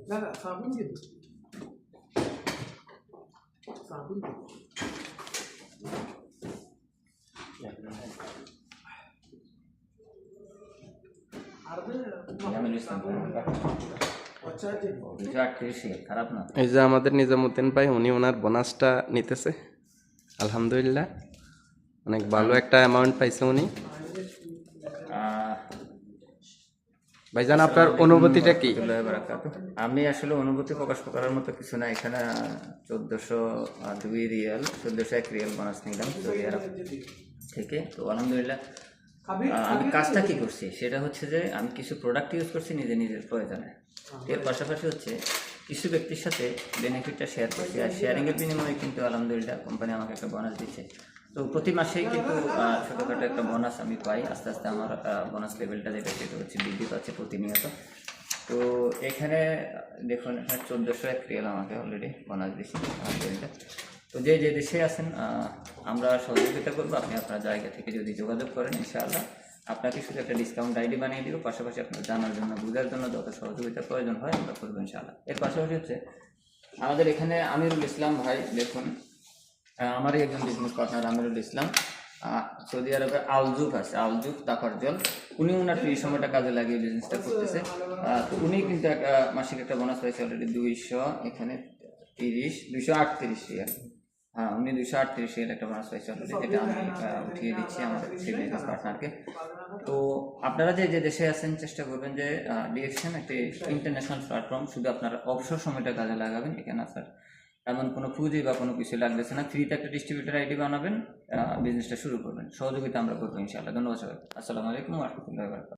না না সাবুন কিন্তু সাবুন খারাপ না। এই যে আমাদের নিজামুদ্দিন ভাই, উনি ওনার বোনাসটা নিতেছে, আলহামদুলিল্লাহ অনেক ভালো একটা অ্যামাউন্ট পাইছে উনি। ভাইজান আপনার অনুভূতিটা কি? আমি আসলে অনুভূতি প্রকাশ করার মতো কিছু না। এখানে 1402 রিয়াল 1401 রিয়াল বোনাস নিলাম সৌদি আরব থেকে। তো আলহামদুলিল্লাহ আমি কাজটা কি করছি সেটা হচ্ছে যে আমি কিছু প্রোডাক্ট ইউজ করছি নিজের প্রয়োজনে। এর পাশাপাশি হচ্ছে কিছু ব্যক্তির সাথে বেনিফিটটা শেয়ার করছি, আর শেয়ারিংয়ের বিনিময়ে কিন্তু আলহামদুলিল্লাহ কোম্পানি আমাকে একটা বোনাস দিচ্ছে। তো প্রতি মাসেই কিন্তু ছোটোখাটো একটা বোনাস আমি পাই। আস্তে আস্তে আমার বোনাস লেভেলটা যেটা সেটা হচ্ছে বৃদ্ধি পাচ্ছে প্রতিনিয়ত। তো এখানে দেখুন, এখানে 1401 রিয়াল আমাকে অলরেডি বোনাস দিচ্ছি আলহামদুলিল্লাহ। তো যে দেশে আছেন আমরা সহযোগিতা করবো। আপনি আপনার জায়গা থেকে যদি যোগাযোগ করেন ইনশাআল্লাহ আপনাকে শুধু একটা ডিসকাউন্ট আইডি বানিয়ে দিব। পাশাপাশি আপনার জানার জন্য বোঝার জন্য যত সহযোগিতা প্রয়োজন হয় আমরা করবো ইনশাআল্লাহ। এর পাশাপাশি হচ্ছে আমাদের এখানে আমিরুল ইসলাম ভাই, দেখুন আমারই একজন business partner Amirul Islam, Saudi আরবের আলজুফ আছে, আলজুফ তাফারজল, উনি ওনার ফ্রি সময়টা কাজে লাগিয়ে বিজনেসটা করতেছে। তো উনি কিন্তু একটা মাসিক একটা বোনাস পাইছে অলরেডি 238 রিয়াল। হ্যাঁ, উনি 238 রিয়াল একটা বোনাস পাইছে অলরেডি, যেটা আমি উঠিয়ে দিচ্ছি আমার সেই বিজনেস পার্টনারকে। তো আপনারা যে দেশে আছেন চেষ্টা করবেন যে ডিএক্সএন একটি ইন্টারন্যাশনাল প্ল্যাটফর্ম, শুধু আপনারা অবসর সময়টা কাজে লাগাবেন। এখানে আপনার এমন কোনো পুঁজি বা কোনো কিছু লাগতেছে না, ফ্রিতে একটা ডিস্ট্রিবিউটার আইডি বানাবেন, বিজনেসটা শুরু করবেন, সহযোগিতা আমরা করবো ইনশাআল্লাহ। ধন্যবাদ সবাই। আসসালামু আলাইকুম ওয়া রাহমাতুল্লাহি ওয়া বারাকাতুহু।